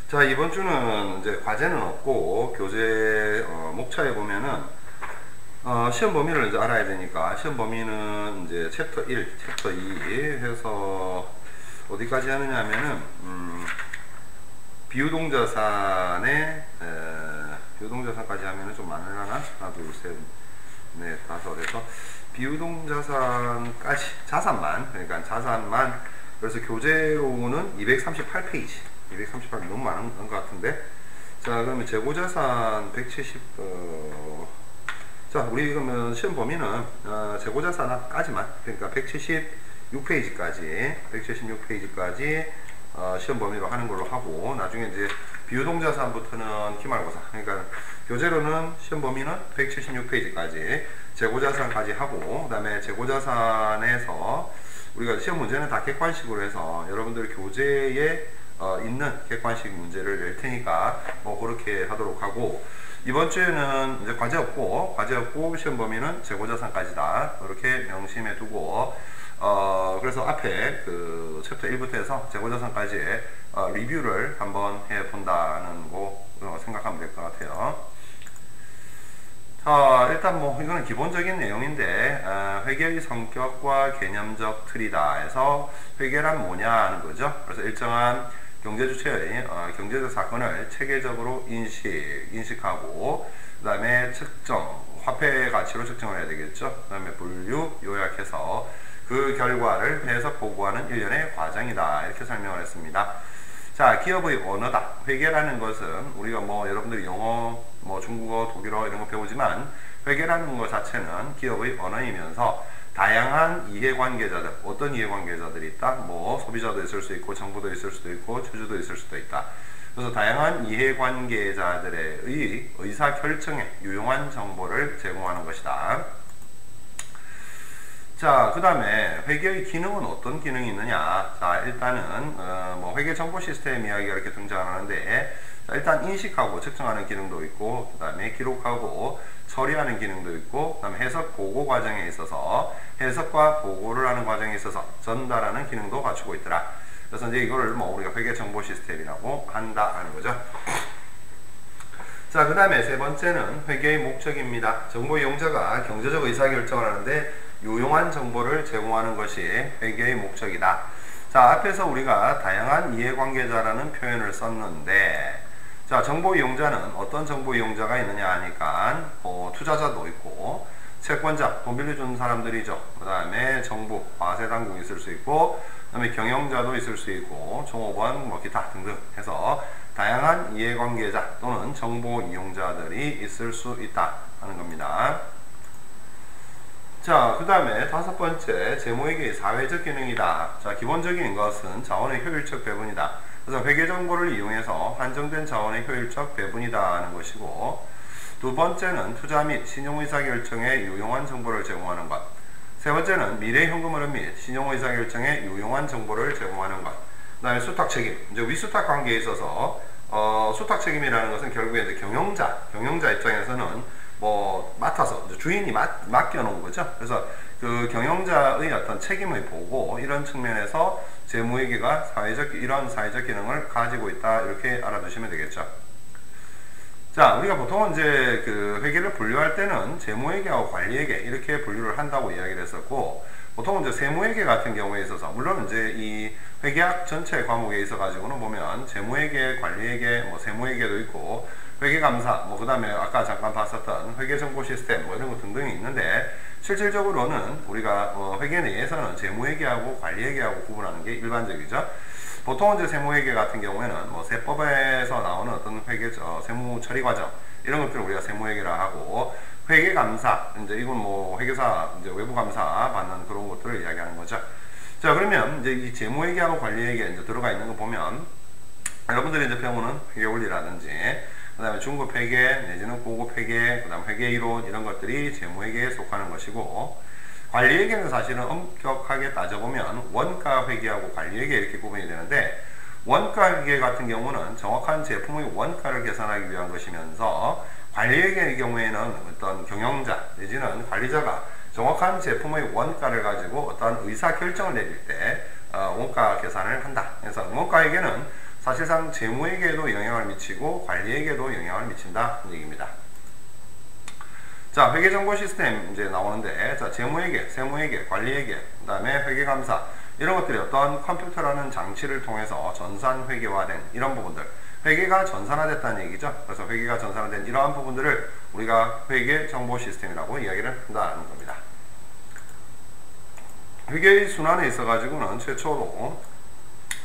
자, 이번 주는 이제 과제는 없고 교재 목차에 보면은 시험 범위를 이제 알아야 되니까 시험 범위는 이제 챕터 1, 챕터 2 해서 어디까지 하느냐 하면은 비유동자산에 비유동자산까지 하면은 좀 많으려나? 하나, 둘, 셋, 넷, 다섯 해서 비유동자산까지 자산만, 그러니까 자산만. 그래서 교재로는 238페이지 238 너무 많은 것 같은데. 자, 그러면 재고자산 170 자, 우리 그러면 시험 범위는 재고자산까지만, 그러니까 176페이지까지 시험 범위로 하는 걸로 하고, 나중에 이제 비유동자산부터는 기말고사, 그러니까 교재로는 시험 범위는 176페이지까지 재고자산까지 하고, 그 다음에 재고자산에서 우리가 시험 문제는 다 객관식으로 해서 여러분들 교재에 있는 객관식 문제를 낼 테니까 뭐 그렇게 하도록 하고, 이번 주에는 이제 과제 없고 시험 범위는 재고자산까지다, 이렇게 명심해 두고 그래서 앞에 그 챕터 1부터 해서 재고자산까지의 리뷰를 한번 해 본다는 거 생각하면 될 것 같아요. 자, 일단 뭐 이거는 기본적인 내용인데 회계의 성격과 개념적 틀이다 해서 회계란 뭐냐 하는 거죠. 그래서 일정한 경제주체의 경제적 사건을 체계적으로 인식하고, 그 다음에 측정, 화폐 가치로 측정을 해야 되겠죠. 그 다음에 분류, 요약해서 그 결과를 해석 보고하는 일련의 과정이다, 이렇게 설명을 했습니다. 자, 기업의 언어다. 회계라는 것은 우리가 뭐 여러분들이 영어, 뭐 중국어, 독일어 이런 거 배우지만 회계라는 것 자체는 기업의 언어이면서 다양한 이해관계자들, 어떤 이해관계자들이 있다? 뭐 소비자도 있을 수 있고 정부도 있을 수도 있고 주주도 있을 수도 있다. 그래서 다양한 이해관계자들의 의사결정에 유용한 정보를 제공하는 것이다. 자, 그 다음에 회계의 기능은 어떤 기능이 있느냐. 자, 일단은 뭐 회계 정보 시스템 이야기가 이렇게 등장하는데, 자, 일단 인식하고 측정하는 기능도 있고, 그 다음에 기록하고 처리하는 기능도 있고, 그 다음에 해석 보고 과정에 있어서 해석과 보고를 하는 과정에 있어서 전달하는 기능도 갖추고 있더라. 그래서 이제 이거를 뭐 우리가 회계 정보 시스템이라고 한다 하는 거죠. 자, 그 다음에 세 번째는 회계의 목적입니다. 정보 이용자가 경제적 의사결정을 하는데 유용한 정보를 제공하는 것이 회계의 목적이다. 자, 앞에서 우리가 다양한 이해관계자라는 표현을 썼는데, 자, 정보 이용자는 어떤 정보 이용자가 있느냐 하니까 투자자도 있고 채권자, 돈 빌려준 사람들이죠. 그 다음에 정부, 과세당국이 있을 수 있고, 그 다음에 경영자도 있을 수 있고, 종업원, 뭐 기타 등등 해서 다양한 이해관계자 또는 정보 이용자들이 있을 수 있다 하는 겁니다. 자, 그 다음에 다섯 번째, 재무회계의 사회적 기능이다. 자, 기본적인 것은 자원의 효율적 배분이다. 그래서 회계 정보를 이용해서 한정된 자원의 효율적 배분이다 하는 것이고, 두 번째는 투자 및 신용의사결정에 유용한 정보를 제공하는 것. 세 번째는 미래 현금 흐름 및 신용의사결정에 유용한 정보를 제공하는 것. 그 다음에 수탁책임. 이제 위수탁 관계에 있어서 수탁책임이라는 것은 결국에 이제 경영자 입장에서는 뭐 맡아서 주인이 맡겨놓은 거죠. 그래서 그 경영자의 어떤 책임의 보고, 이런 측면에서 재무회계가 이런 사회적 기능을 가지고 있다, 이렇게 알아두시면 되겠죠. 자, 우리가 보통은 이제 그 회계를 분류할 때는 재무회계하고 관리회계 이렇게 분류를 한다고 이야기를 했었고, 보통은 이제 세무회계 같은 경우에 있어서, 물론 이제 이 회계학 전체 과목에 있어 가지고는 보면 재무회계, 관리회계, 뭐 세무회계도 있고 회계감사, 뭐 그 다음에 아까 잠깐 봤었던 회계정보 시스템 뭐 이런 거 등등이 있는데, 실질적으로는 우리가 회계 내에서는 재무회계하고 관리회계하고 구분하는 게 일반적이죠. 보통은 이제 세무회계 같은 경우에는 뭐 세법에서 나오는 어떤 세무 처리 과정 이런 것들을 우리가 세무회계라 하고, 회계감사, 이제 이건 뭐 회계사 이제 외부 감사 받는 그런 것들을 이야기하는 거죠. 자, 그러면 이제 이 재무회계하고 관리회계 이제 들어가 있는 거 보면 여러분들이 이제 배우는 회계원리라든지, 그 다음에 중급 회계 내지는 고급 회계, 그 다음 회계 이론 이런 것들이 재무회계에 속하는 것이고, 관리회계는 사실은 엄격하게 따져보면 원가 회계하고 관리회계 이렇게 구분이 되는데, 원가 회계 같은 경우는 정확한 제품의 원가를 계산하기 위한 것이면서, 관리회계의 경우에는 어떤 경영자 내지는 관리자가 정확한 제품의 원가를 가지고 어떤 의사결정을 내릴 때 원가 계산을 한다. 그래서 원가 회계는 사실상 재무에게도 영향을 미치고 관리에게도 영향을 미친다 는 얘기입니다. 자, 회계정보 시스템 이제 나오는데, 자, 재무회계, 세무회계, 관리회계, 그 다음에 회계감사, 이런 것들이 어떤 컴퓨터라는 장치를 통해서 전산회계화된 이런 부분들, 회계가 전산화됐다는 얘기죠. 그래서 회계가 전산화된 이러한 부분들을 우리가 회계정보 시스템이라고 이야기를 한다는 겁니다. 회계의 순환에 있어가지고는 최초로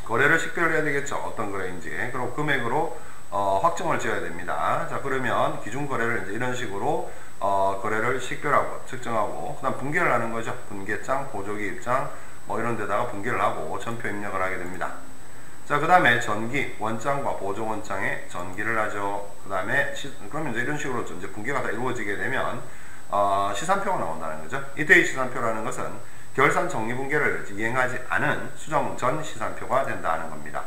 거래를 식별해야 되겠죠. 어떤 거래인지. 그리고 금액으로 확정을 지어야 됩니다. 자, 그러면 기준 거래를 이제 이런 식으로 거래를 식별하고 측정하고, 그 다음 분계를 하는 거죠. 분계장, 보조기 입장 뭐 이런 데다가 분계를 하고 전표 입력을 하게 됩니다. 자, 그 다음에 전기, 원장과 보조 원장에 전기를 하죠. 그 다음에 그러면 이제 이런 식으로 이제 분계가 다 이루어지게 되면 시산표가 나온다는 거죠. 이때의 시산표라는 것은 결산 정리분계를 이행하지 않은 수정 전 시산표가 된다는 겁니다.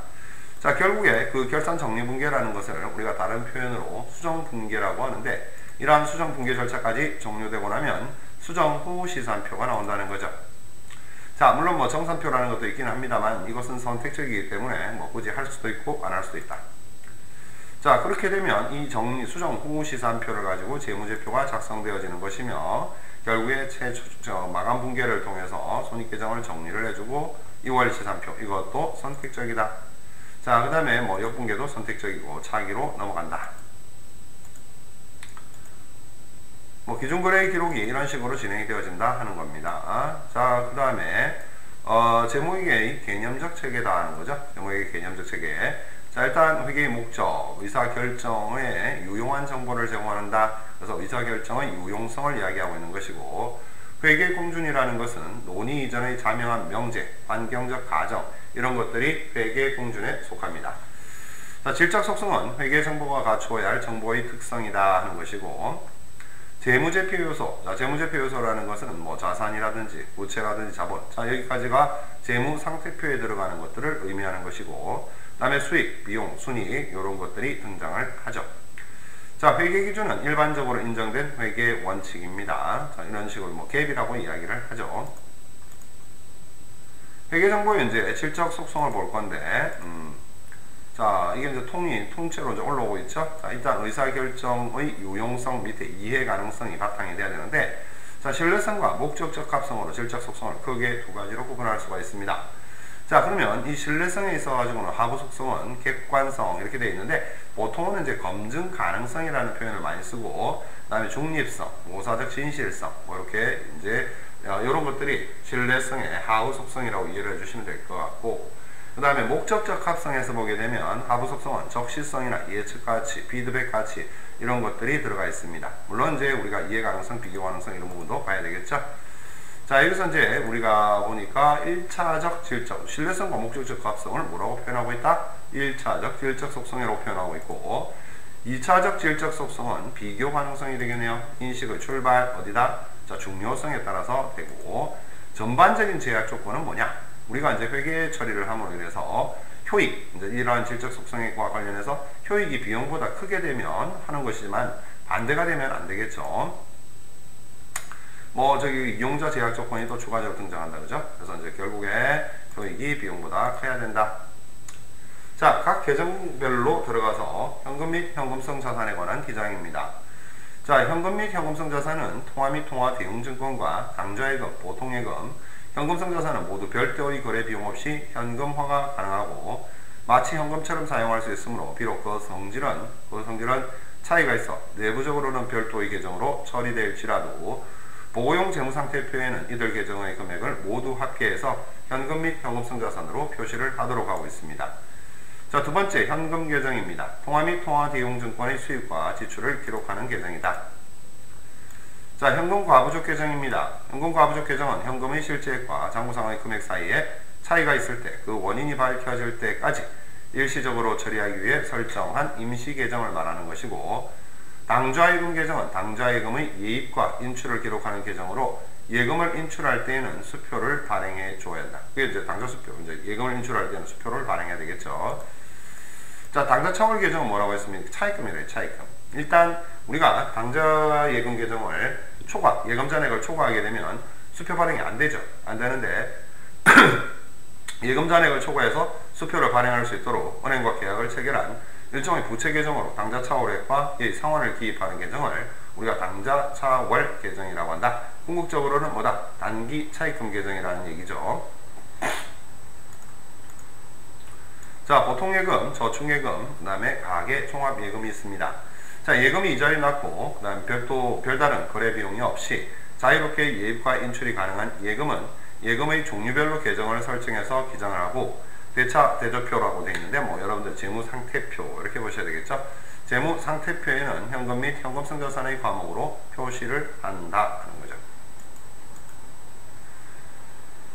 자, 결국에 그 결산 정리분계라는 것을 우리가 다른 표현으로 수정분계라고 하는데, 이러한 수정분계 절차까지 종료되고 나면 수정 후 시산표가 나온다는 거죠. 자, 물론 뭐 정산표라는 것도 있긴 합니다만 이것은 선택적이기 때문에 뭐 굳이 할 수도 있고 안 할 수도 있다. 자, 그렇게 되면 이 수정 후 시산표를 가지고 재무제표가 작성되어지는 것이며, 결국에 마감 분계를 통해서 손익계정을 정리를 해주고 2월 시산표, 이것도 선택적이다. 자, 그 다음에 뭐 역분계도 선택적이고 차기로 넘어간다. 뭐 기준거래의 기록이 이런 식으로 진행이 되어진다 하는 겁니다. 자, 그 다음에 재무회계의 개념적 체계다 하는 거죠. 재무회계 개념적 체계. 자, 일단 회계의 목적, 의사결정에 유용한 정보를 제공한다. 그래서 의사결정의 유용성을 이야기하고 있는 것이고, 회계공준이라는 것은 논의 이전의 자명한 명제, 환경적 가정, 이런 것들이 회계공준에 속합니다. 자, 질적 속성은 회계정보가 갖추어야 할 정보의 특성이다 하는 것이고, 재무제표 요소, 자, 재무제표 요소라는 것은 뭐 자산이라든지 부채라든지 자본, 자, 여기까지가 재무 상태표에 들어가는 것들을 의미하는 것이고, 그 다음에 수익, 비용, 순이익 이런 것들이 등장을 하죠. 자, 회계 기준은 일반적으로 인정된 회계 원칙입니다. 자, 이런 식으로 뭐 갭이라고 이야기를 하죠. 회계 정보의 이제 질적 속성을 볼 건데, 자, 이게 이제 통째로 이제 올라오고 있죠. 자, 일단 의사결정의 유용성 밑에 이해 가능성이 바탕이 돼야 되는데, 자, 신뢰성과 목적적 합성으로 질적 속성을 크게 두 가지로 구분할 수가 있습니다. 자, 그러면 이 신뢰성에 있어가지고는 하부 속성은 객관성 이렇게 되어 있는데, 보통은 이제 검증 가능성이라는 표현을 많이 쓰고, 그 다음에 중립성, 모사적 진실성, 뭐 이렇게 이제 이런 것들이 신뢰성의 하부 속성이라고 이해를 해주시면 될 것 같고, 그 다음에 목적적 합성에서 보게 되면 하부 속성은 적시성이나 예측 가치, 피드백 가치 이런 것들이 들어가 있습니다. 물론 이제 우리가 이해 가능성, 비교 가능성 이런 부분도 봐야 되겠죠. 자, 여기서 이제 우리가 보니까 1차적 질적, 신뢰성과 목적적 합성을 뭐라고 표현하고 있다? 1차적 질적 속성이라고 표현하고 있고, 2차적 질적 속성은 비교 가능성이 되겠네요. 인식의 출발 어디다? 자, 중요성에 따라서 되고, 전반적인 제약 조건은 뭐냐? 우리가 이제 회계 처리를 함으로 인해서 효익, 이제 이러한 질적 속성과 관련해서 효익이 비용보다 크게 되면 하는 것이지만 반대가 되면 안 되겠죠. 뭐 저기 이용자 제약 조건이 또 추가적으로 등장한다, 그죠? 그래서 이제 결국에 효익이 비용보다 커야 된다. 자, 각 계정별로 들어가서 현금 및 현금성 자산에 관한 기장입니다. 자, 현금 및 현금성 자산은 통화 및 통화 대응증권과 당좌예금, 보통예금, 현금성 자산은 모두 별도의 거래 비용 없이 현금화가 가능하고 마치 현금처럼 사용할 수 있으므로 비록 그 성질은 차이가 있어 내부적으로는 별도의 계정으로 처리될지라도 보고용 재무상태표에는 이들 계정의 금액을 모두 합계해서 현금 및 현금성 자산으로 표시를 하도록 하고 있습니다. 자, 두 번째 현금 계정입니다. 통화 및 통화 대용증권의 수입과 지출을 기록하는 계정이다. 자, 현금 과부족 계정입니다. 현금 과부족 계정은 현금의 실제액과 장부상의 금액 사이에 차이가 있을 때 그 원인이 밝혀질 때까지 일시적으로 처리하기 위해 설정한 임시 계정을 말하는 것이고, 당좌예금 계정은 당좌예금의 예입과 인출을 기록하는 계정으로 예금을 인출할 때에는 수표를 발행해 줘야 한다. 그게 이제 당좌수표, 이제 예금을 인출할 때는 수표를 발행해야 되겠죠. 자, 당좌청을 계정은 뭐라고 했습니까? 차입금이래요, 차입금. 일단 우리가 당좌예금 계정을 예금 잔액을 초과하게 되면 수표 발행이 안 되죠. 안 되는데 예금 잔액을 초과해서 수표를 발행할 수 있도록 은행과 계약을 체결한 일종의 부채 계정으로 당좌 차월액과 이 상환을 기입하는 계정을 우리가 당좌 차월 계정이라고 한다. 궁극적으로는 뭐다? 단기 차입금 계정이라는 얘기죠. 자, 보통예금, 저축예금, 그 다음에 가계 종합예금이 있습니다. 자, 예금이 이자율이 낮고, 그 다음에 별다른 거래 비용이 없이 자유롭게 예입과 인출이 가능한 예금은 예금의 종류별로 계정을 설정해서 기장을 하고 대조표라고 되어 있는데, 뭐 여러분들 재무상태표 이렇게 보셔야 되겠죠. 재무상태표에는 현금 및 현금성자산의 과목으로 표시를 한다 하는 거죠.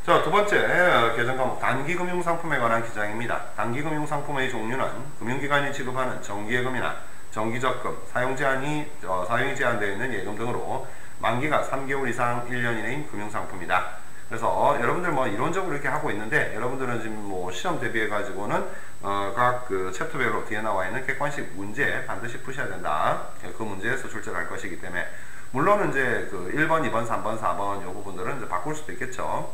자, 두 번째 계정 과목 단기금융상품에 관한 기장입니다. 단기금융상품의 종류는 금융기관이 지급하는 정기예금이나 정기적금, 사용이 제한되어 있는 예금 등으로 만기가 3개월 이상 1년 이내인 금융상품이다. 그래서 여러분들 뭐 이론적으로 이렇게 하고 있는데, 여러분들은 지금 뭐 시험 대비해 가지고는 각 그 챕터별로 뒤에 나와 있는 객관식 문제 반드시 푸셔야 된다. 그 문제에서 출제를 할 것이기 때문에, 물론 이제 그 1번, 2번, 3번, 4번 요 부분들은 이제 바꿀 수도 있겠죠.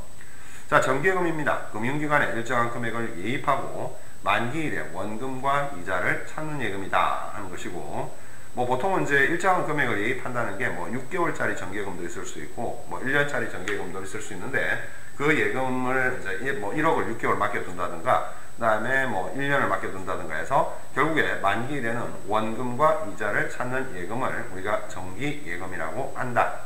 자, 정기예금입니다. 금융기관에 일정한 금액을 예입하고 만기일에 원금과 이자를 찾는 예금이다 하는 것이고, 뭐 보통은 이제 일정한 금액을 예입한다는 게 뭐 6개월짜리 정기예금도 있을 수 있고 뭐 1년짜리 정기예금도 있을 수 있는데, 그 예금을 이제 뭐 1억을 6개월 맡겨둔다든가 그 다음에 뭐 1년을 맡겨둔다든가 해서 결국에 만기일에는 원금과 이자를 찾는 예금을 우리가 정기예금이라고 한다.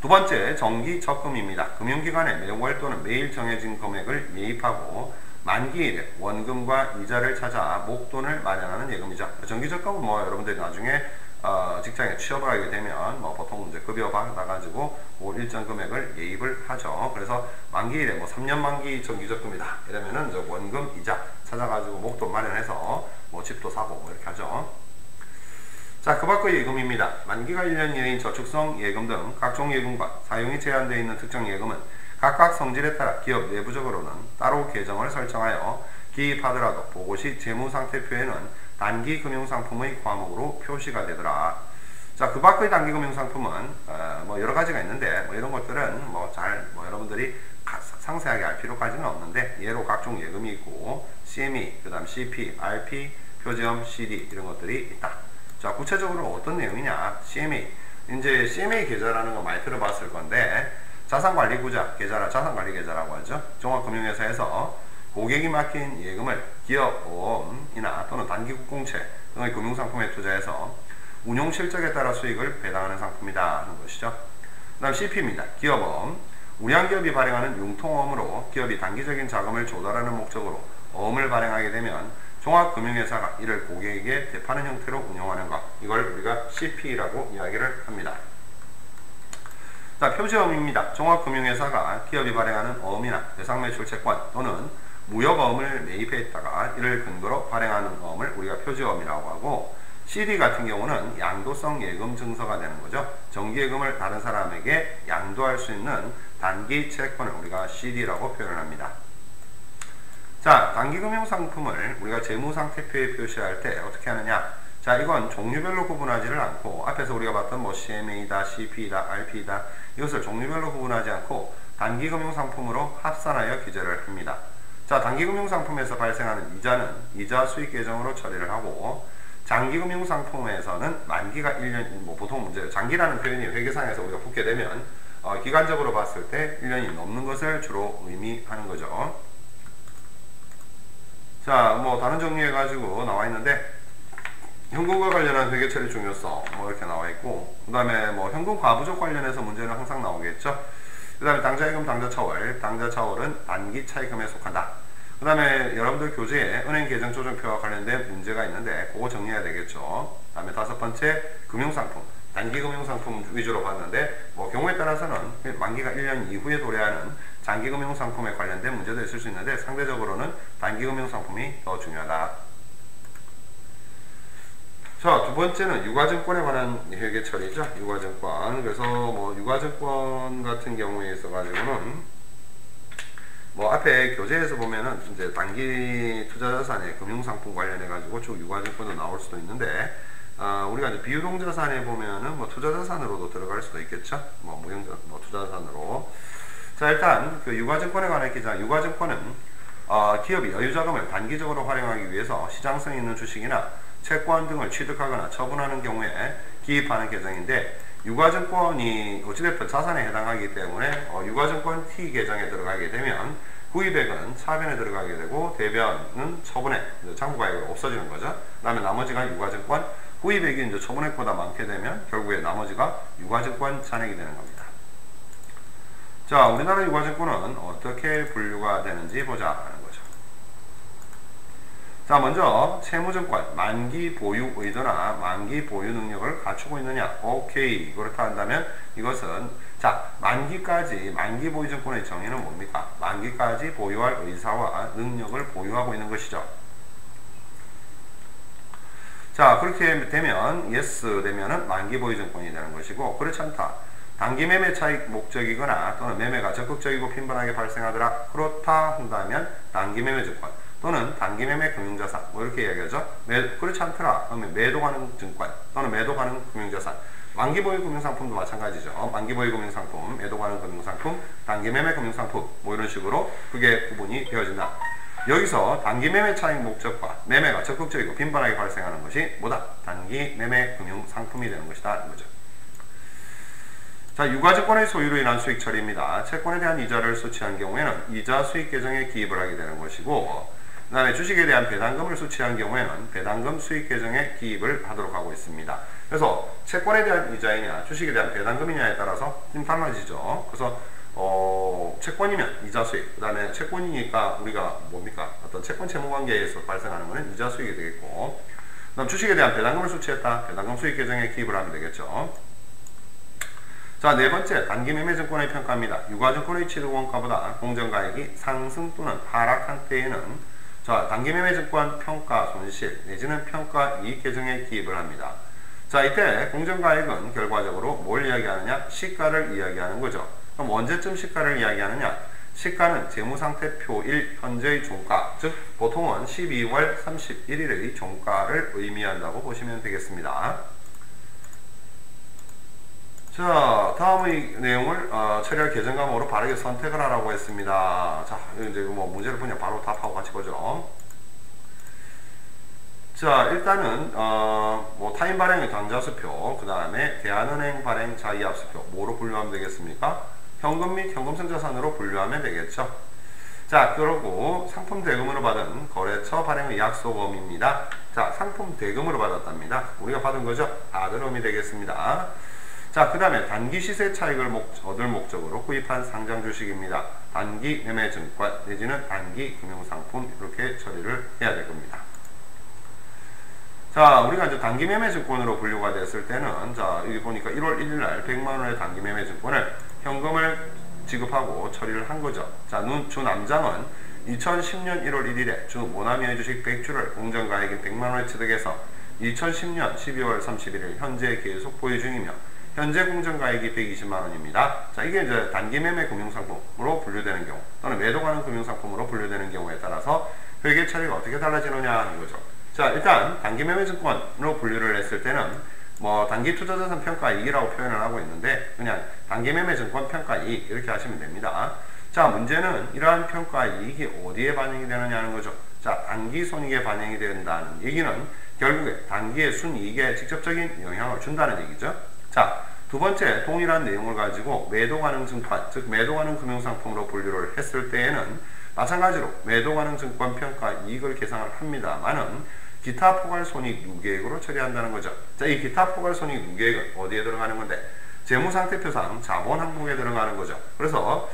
두 번째, 정기적금입니다. 금융기관에 매월 또는 매일 정해진 금액을 예입하고 만기일에 원금과 이자를 찾아 목돈을 마련하는 예금이죠. 정기적금은 뭐 여러분들이 나중에 직장에 취업을 하게 되면 뭐 보통 이제 급여 받아가지고 뭐 일정 금액을 예입을 하죠. 그래서 만기일에 뭐 3년 만기 정기적금이다 이러면은 이제 원금 이자 찾아가지고 목돈 마련해서 뭐 집도 사고 뭐 이렇게 하죠. 자, 그 밖의 예금입니다. 만기가 1년 이내인 저축성 예금 등 각종 예금과 사용이 제한되어 있는 특정 예금은 각각 성질에 따라 기업 내부적으로는 따로 계정을 설정하여 기입하더라도 보고시 재무상태표에는 단기금융상품의 과목으로 표시가 되더라. 자, 그 밖의 단기금융상품은 뭐 여러 가지가 있는데, 뭐 이런 것들은 뭐 여러분들이 상세하게 알 필요까지는 없는데, 예로 각종 예금이 있고 CME, 그 다음 CP, RP, 표지엄, CD 이런 것들이 있다. 자, 구체적으로 어떤 내용이냐? CMA. 이제 CMA 계좌라는 거 많이 들어봤을 건데, 자산관리구자 계좌라 자산관리 계좌라고 하죠. 종합금융회사에서 고객이 맡긴 예금을 기업보험이나 또는 단기국공채 등의 금융상품에 투자해서 운용 실적에 따라 수익을 배당하는 상품이다 하는 것이죠. 그 다음 CP입니다. 기업어음. 운양기업이 발행하는 융통어음으로 기업이 단기적인 자금을 조달하는 목적으로 어음을 발행하게 되면 종합금융회사가 이를 고객에게 대파는 형태로 운영하는 것, 이걸 우리가 CP라고 이야기를 합니다. 자, 표지어음입니다. 종합금융회사가 기업이 발행하는 어음이나 대상매출채권 또는 무역어음을 매입했다가 이를 근거로 발행하는 어음을 우리가 표지어음이라고 하고, CD 같은 경우는 양도성 예금 증서가 되는 거죠. 정기예금을 다른 사람에게 양도할 수 있는 단기 채권을 우리가 CD라고 표현합니다. 자, 단기금융상품을 우리가 재무상태표에 표시할 때 어떻게 하느냐? 자, 이건 종류별로 구분하지를 않고, 앞에서 우리가 봤던 뭐 CMA다, CP다, RP다 이것을 종류별로 구분하지 않고 단기금융상품으로 합산하여 기재를 합니다. 자, 단기금융상품에서 발생하는 이자는 이자 수익 계정으로 처리를 하고, 장기금융상품에서는 만기가 1년, 뭐 보통 문제, 장기라는 표현이 회계상에서 우리가 붙게 되면 기간적으로 봤을 때 1년이 넘는 것을 주로 의미하는 거죠. 자, 뭐 다른 정리해가지고 나와 있는데, 현금과 관련한 회계처리 중요성 뭐 이렇게 나와 있고, 그 다음에 뭐 현금 과부족 관련해서 문제는 항상 나오겠죠. 그 다음에 당좌예금, 당좌차월, 당좌차월은 단기 차입금에 속한다. 그 다음에 여러분들 교재에 은행 계정 조정표와 관련된 문제가 있는데 그거 정리해야 되겠죠. 그 다음에 다섯 번째, 금융상품, 단기금융상품 위주로 봤는데, 뭐 경우에 따라서는 만기가 1년 이후에 도래하는 장기금융상품에 관련된 문제도 있을 수 있는데, 상대적으로는 단기금융상품이 더 중요하다. 자, 두 번째는 유가증권에 관한 회계처리죠. 유가증권. 그래서 뭐 유가증권 같은 경우에 있어가지고는 뭐 앞에 교재에서 보면은 이제 단기 투자자산의 금융상품 관련해가지고 쭉 유가증권도 나올 수도 있는데, 우리가 이제 비유동자산에 보면은 뭐 투자자산으로도 들어갈 수도 있겠죠. 뭐 투자자산으로. 자, 일단 그 유가증권에 관한 기장, 유가증권은 기업이 여유자금을 단기적으로 활용하기 위해서 시장성이 있는 주식이나 채권 등을 취득하거나 처분하는 경우에 기입하는 계정인데, 유가증권이 어찌됐든 자산에 해당하기 때문에 유가증권 T 계정에 들어가게 되면 구입액은 차변에 들어가게 되고 대변은 처분액, 장부가액으로 없어지는 거죠. 그 다음에 나머지가 유가증권, 구입액이 이제 처분액보다 많게 되면 결국에 나머지가 유가증권 잔액이 되는 겁니다. 자, 우리나라 유가증권은 어떻게 분류가 되는지 보자 하는 거죠. 자, 먼저 채무증권, 만기 보유 의도나 만기 보유 능력을 갖추고 있느냐. 오케이. 그렇다 한다면 이것은, 자, 만기까지, 만기 보유증권의 정의는 뭡니까? 만기까지 보유할 의사와 능력을 보유하고 있는 것이죠. 자, 그렇게 되면 yes 되면은 만기 보유증권이 되는 것이고, 그렇지 않다. 단기 매매 차익 목적이거나 또는 매매가 적극적이고 빈번하게 발생하더라. 그렇다 한다면 단기 매매 증권 또는 단기 매매 금융자산, 뭐 이렇게 이야기하죠. 그렇지 않더라. 그러면 매도 가능 증권 또는 매도 가능 금융자산. 만기 보유 금융상품도 마찬가지죠. 만기 보유 금융상품, 매도 가능 금융상품, 단기 매매 금융상품, 뭐 이런 식으로 그게 구분이 되어진다. 여기서 단기 매매 차익 목적과 매매가 적극적이고 빈번하게 발생하는 것이 뭐다? 단기 매매 금융상품이 되는 것이다. 이거죠. 자, 유가증권의 소유로 인한 수익 처리입니다. 채권에 대한 이자를 수취한 경우에는 이자 수익 계정에 기입을 하게 되는 것이고, 그 다음에 주식에 대한 배당금을 수취한 경우에는 배당금 수익 계정에 기입을 하도록 하고 있습니다. 그래서 채권에 대한 이자이냐 주식에 대한 배당금이냐에 따라서 좀 달라지죠. 그래서 채권이면 이자 수익, 그 다음에 채권이니까 우리가 뭡니까? 어떤 채권 채무 관계에서 발생하는 것은 이자 수익이 되겠고, 그 다음 주식에 대한 배당금을 수취했다. 배당금 수익 계정에 기입을 하면 되겠죠. 자, 네 번째, 단기 매매 증권의 평가입니다. 유가증권의 취득원가보다 공정가액이 상승 또는 하락한 때에는, 자, 단기 매매 증권 평가 손실 내지는 평가 이익 계정에 기입을 합니다. 자, 이때 공정가액은 결과적으로 뭘 이야기하느냐? 시가를 이야기하는 거죠. 그럼 언제쯤 시가를 이야기하느냐? 시가는 재무상태표일 현재의 종가, 즉 보통은 12월 31일의 종가를 의미한다고 보시면 되겠습니다. 자, 다음의 내용을 처리할 계정 과목으로 바르게 선택을 하라고 했습니다. 자, 이제 뭐 문제를 보냐 바로 답하고 같이 보죠. 자, 일단은 뭐 타인 발행의 당좌수표, 그 다음에 대한은행 발행 자의합수표, 뭐로 분류하면 되겠습니까? 현금 및 현금성 자산으로 분류하면 되겠죠. 자, 그러고 상품 대금으로 받은 거래처 발행의 약속음입니다. 자, 상품 대금으로 받았답니다. 우리가 받은 거죠? 아들음이 되겠습니다. 자, 그 다음에 단기 시세 차익을 얻을 목적으로 구입한 상장 주식입니다. 단기 매매 증권 내지는 단기 금융상품, 이렇게 처리를 해야 될 겁니다. 자, 우리가 이제 단기 매매 증권으로 분류가 됐을 때는, 자, 여기 보니까 1월 1일 날 100만원의 단기 매매 증권을 현금을 지급하고 처리를 한 거죠. 자, 주 남장은 2010년 1월 1일에 주 모나미의 주식 100주를 공정가액인 100만원에 취득해서 2010년 12월 31일 현재 계속 보유 중이며, 현재 공정가액이 120만원입니다. 자, 이게 이제 단기 매매 금융상품으로 분류되는 경우 또는 매도 가능 금융상품으로 분류되는 경우에 따라서 회계 처리가 어떻게 달라지느냐 하는 거죠. 자, 일단 단기 매매 증권으로 분류를 했을 때는 뭐 단기 투자자산 평가 이익이라고 표현을 하고 있는데, 그냥 단기 매매 증권 평가 이익 이렇게 하시면 됩니다. 자, 문제는 이러한 평가 이익이 어디에 반영이 되느냐 하는 거죠. 자, 단기 손익에 반영이 된다는 얘기는 결국에 단기의 순이익에 직접적인 영향을 준다는 얘기죠. 자, 두 번째, 동일한 내용을 가지고 매도 가능 증권, 즉 매도 가능 금융상품으로 분류를 했을 때에는 마찬가지로 매도 가능 증권 평가 이익을 계산을 합니다만은 기타 포괄 손익 누계액으로 처리한다는 거죠. 자, 이 기타 포괄 손익 누계액은 어디에 들어가는 건데? 재무상태표상 자본 항목에 들어가는 거죠. 그래서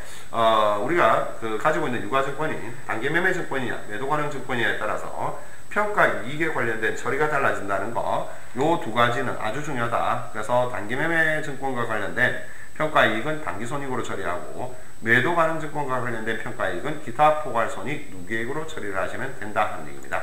우리가 가지고 있는 유가증권이 단기 매매 증권이냐 매도 가능 증권이냐에 따라서 평가 이익에 관련된 처리가 달라진다는 거, 요 두 가지는 아주 중요하다. 그래서 단기 매매 증권과 관련된 평가 이익은 단기 손익으로 처리하고, 매도 가능 증권과 관련된 평가 이익은 기타 포괄 손익 누계액으로 처리를 하시면 된다 하는 얘기입니다.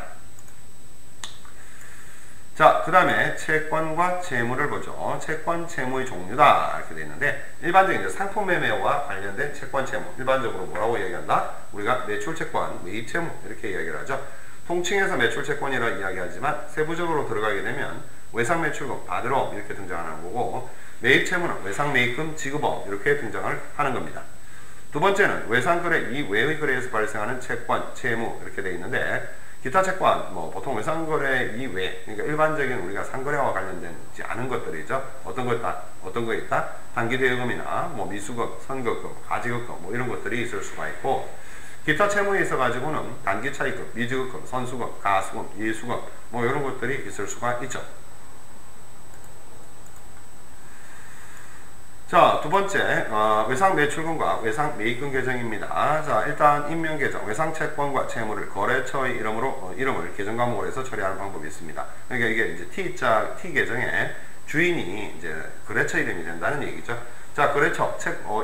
자, 그 다음에 채권과 채무를 보죠. 채권, 채무의 종류다 이렇게 되어 있는데, 일반적인 이제 상품 매매와 관련된 채권, 채무, 일반적으로 뭐라고 이야기한다? 우리가 매출 채권, 매입 채무 이렇게 이야기를 하죠. 통칭해서 매출 채권이라 이야기하지만 세부적으로 들어가게 되면 외상 매출금, 바드럼 이렇게 등장하는 거고, 매입 채무는 외상 매입금, 지급업 이렇게 등장을 하는 겁니다. 두 번째는 외상거래 이외의 거래에서 발생하는 채권, 채무 이렇게 되어 있는데 기타 채권, 뭐 보통 외상거래 이외, 그러니까 일반적인 우리가 상거래와 관련되지 않은 것들이죠. 어떤 거 있다? 단기대여금이나 뭐 미수금, 선거금, 가지급금 뭐 이런 것들이 있을 수가 있고 기타 채무에 있어 가지고는 단기 차익금, 미지급금, 선수금, 가수금, 예수금 뭐 이런 것들이 있을 수가 있죠. 자, 두 번째, 외상 매출금과 외상 매입금 계정입니다. 자, 일단 임명 계정, 외상 채권과 채무를 거래처의 이름을 계정 과목으로 해서 처리하는 방법이 있습니다. 그러니까 이게 이제 T 계정의 주인이 이제 거래처 이름이 된다는 얘기죠. 자, 거래처,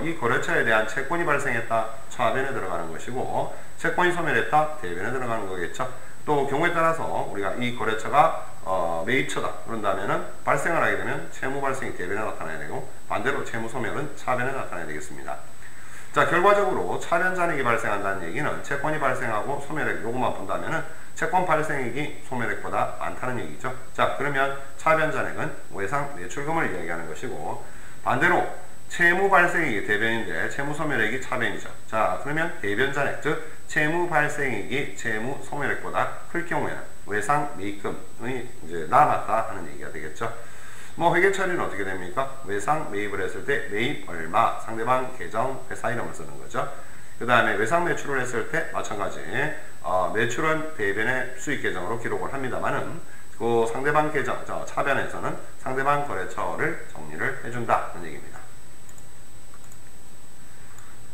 이 거래처에 대한 채권이 발생했다, 차변에 들어가는 것이고, 채권이 소멸했다, 대변에 들어가는 거겠죠. 또 경우에 따라서 우리가 이 거래처가 매입처다 그런다면은 발생을 하게 되면 채무 발생이 대변에 나타나야 되고 반대로 채무 소멸은 차변에 나타나야 되겠습니다. 자, 결과적으로 차변 잔액이 발생한다는 얘기는 채권이 발생하고 소멸액 요것만 본다면은 채권 발생액이 소멸액보다 많다는 얘기죠. 자, 그러면 차변 잔액은 외상 매출금을 이야기하는 것이고 반대로 채무 발생액이 대변인데 채무 소멸액이 차변이죠. 자, 그러면 대변 잔액 즉 채무 발생액이 채무 소멸액보다 클 경우에는 외상 매입금이 이제 남았다 하는 얘기가 되겠죠. 뭐 회계 처리는 어떻게 됩니까? 외상 매입을 했을 때 매입 얼마, 상대방 계정, 회사 이름을 쓰는 거죠. 그 다음에 외상 매출을 했을 때 마찬가지 매출은 대변의 수익 계정으로 기록을 합니다만은 그 상대방 계정, 차변에서는 상대방 거래처를 정리를 해준다 하는 얘기입니다.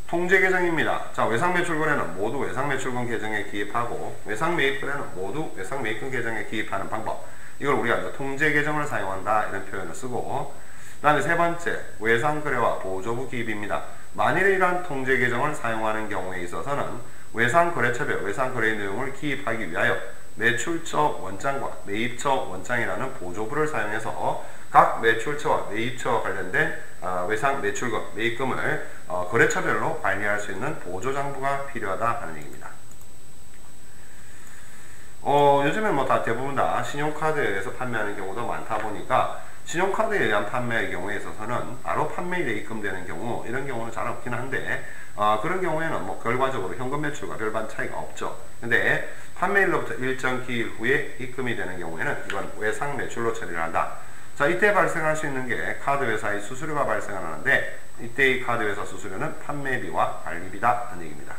통제 계정입니다. 자, 외상 매출 거래는 모두 외상 매출금 계정에 기입하고 외상 매입 거래는 모두 외상 매입금 계정에 기입하는 방법. 이걸 우리가 이제 통제 계정을 사용한다 이런 표현을 쓰고 그 다음에 세 번째 외상 거래와 보조부 기입입니다. 만일에 이러한 통제 계정을 사용하는 경우에 있어서는 외상 거래처별 외상 거래의 내용을 기입하기 위하여 매출처 원장과 매입처 원장이라는 보조부를 사용해서 각 매출처와 매입처와 관련된 외상 매출금, 매입금을 거래처별로 관리할 수 있는 보조장부가 필요하다 하는 얘기입니다. 요즘엔 뭐 다 대부분 다 신용카드에 의해서 판매하는 경우도 많다 보니까 신용카드에 의한 판매의 경우에 있어서는 바로 판매일에 입금되는 경우 이런 경우는 잘 없긴 한데 그런 경우에는 뭐 결과적으로 현금 매출과 별반 차이가 없죠. 근데 판매일로부터 일정 기일 후에 입금이 되는 경우에는 이건 외상 매출로 처리를 한다. 자, 이때 발생할 수 있는 게 카드회사의 수수료가 발생을 하는데 이때의 카드회사 수수료는 판매비와 관리비다 하는 얘기입니다.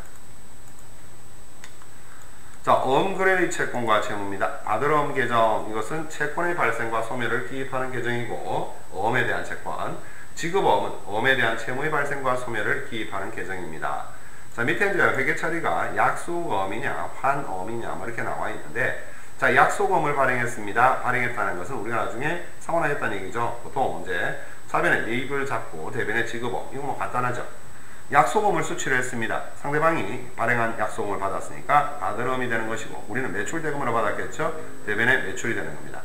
자, 어음거래의 채권과 채무입니다. 받으러음 계정, 이것은 채권의 발생과 소멸을 기입하는 계정이고 어음에 대한 채권, 지급어음은 어음에 대한 채무의 발생과 소멸을 기입하는 계정입니다. 자, 밑에 이제 회계 처리가 약속어음이냐 환어음이냐 뭐 이렇게 나와 있는데 자, 약속어음을 발행했습니다. 발행했다는 것은 우리가 나중에 상환하겠다는 얘기죠. 보통 이제 차변에 매입을 잡고 대변에 지급어음, 이거 뭐 간단하죠. 약속어음을 수취를 했습니다. 상대방이 발행한 약속어음을 받았으니까 받으러음이 되는 것이고 우리는 매출대금으로 받았겠죠. 대변에 매출이 되는 겁니다.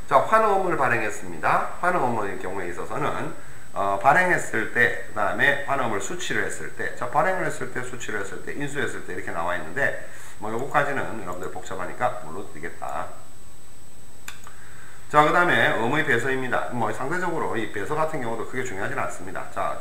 자, 환어음을 발행했습니다. 환어음의 경우에 있어서는 발행했을 때, 그 다음에 환어음을 수취를 했을 때, 자, 발행을 했을 때, 수취를 했을 때, 인수했을 때 이렇게 나와 있는데 뭐 요거까지는 여러분들 복잡하니까 몰라도 되겠다. 자, 그 다음에 어음의 배서입니다. 뭐 상대적으로 이 배서 같은 경우도 크게 중요하지는 않습니다. 자,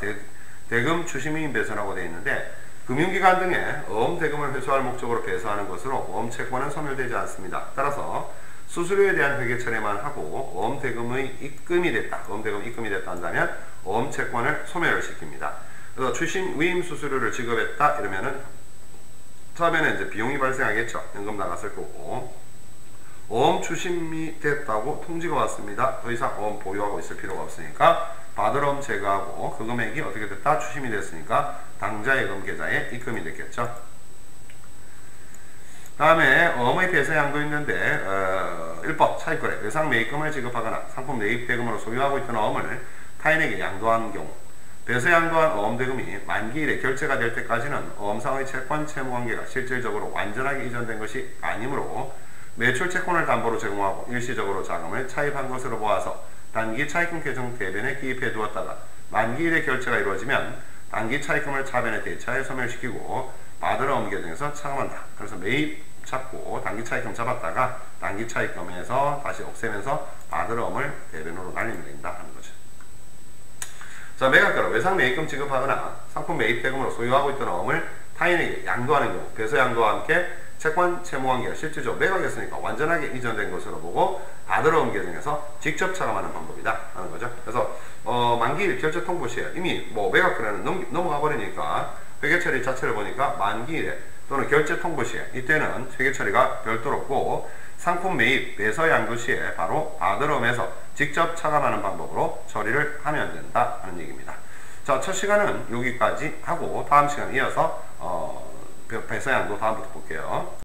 대금 추심인 배서라고 되어 있는데 금융기관 등에 어음 대금을 회수할 목적으로 배서하는 것으로 어음 채권은 소멸되지 않습니다. 따라서 수수료에 대한 회계 처리만 하고 어음 대금의 입금이 됐다. 어음 대금 입금이 됐다 한다면 어음 채권을 소멸을 시킵니다. 그래서 추심 위임 수수료를 지급했다 이러면은 처음에는 이제 비용이 발생하겠죠. 연금 나갔을 거고 어음 추심이 됐다고 통지가 왔습니다. 더 이상 어음 보유하고 있을 필요가 없으니까 받으러음 제거하고 그 금액이 어떻게 됐다? 추심이 됐으니까 당좌예금 계좌에 입금이 됐겠죠. 다음에 어음의 배서양도 있는데 1법 차익거래 외상 매입금을 지급하거나 상품 매입대금으로 소유하고 있던 어음을 타인에게 양도한 경우 배서 양도한 어음대금이 만기일에 결제가 될 때까지는 어음상의 채권 채무관계가 실질적으로 완전하게 이전된 것이 아니므로 매출 채권을 담보로 제공하고 일시적으로 자금을 차입한 것으로 보아서 단기 차입금 계정 대변에 기입해 두었다가 만기일에 결제가 이루어지면 단기 차입금을 차변에 대차에 소멸시키고 받으러음 계정에서 차감한다. 그래서 매입 잡고 단기 차입금 잡았다가 단기 차입금에서 다시 없애면서 받으러음을 대변으로 날리면 된다 하는 거죠. 자, 매각가로 외상 매입금 지급하거나 상품 매입 대금으로 소유하고 있던 어음을 타인에게 양도하는 경우 배서 양도와 함께 채권 채무 관계가 실질적으로 매각했으니까 완전하게 이전된 것으로 보고 받으러 온 계정에서 직접 차감하는 방법이다 하는 거죠. 그래서 만기일 결제 통보 시에 이미 뭐 매각 거래는 넘어가 버리니까 회계 처리 자체를 보니까 만기일에 또는 결제 통보 시에 이때는 회계 처리가 별도로 없고 상품 매입 배서 양도 시에 바로 받으러 오면서 직접 차감하는 방법으로 처리를 하면 된다 하는 얘기입니다. 자, 첫 시간은 여기까지 하고 다음 시간 이어서 배서 양도 다음부터 볼게요.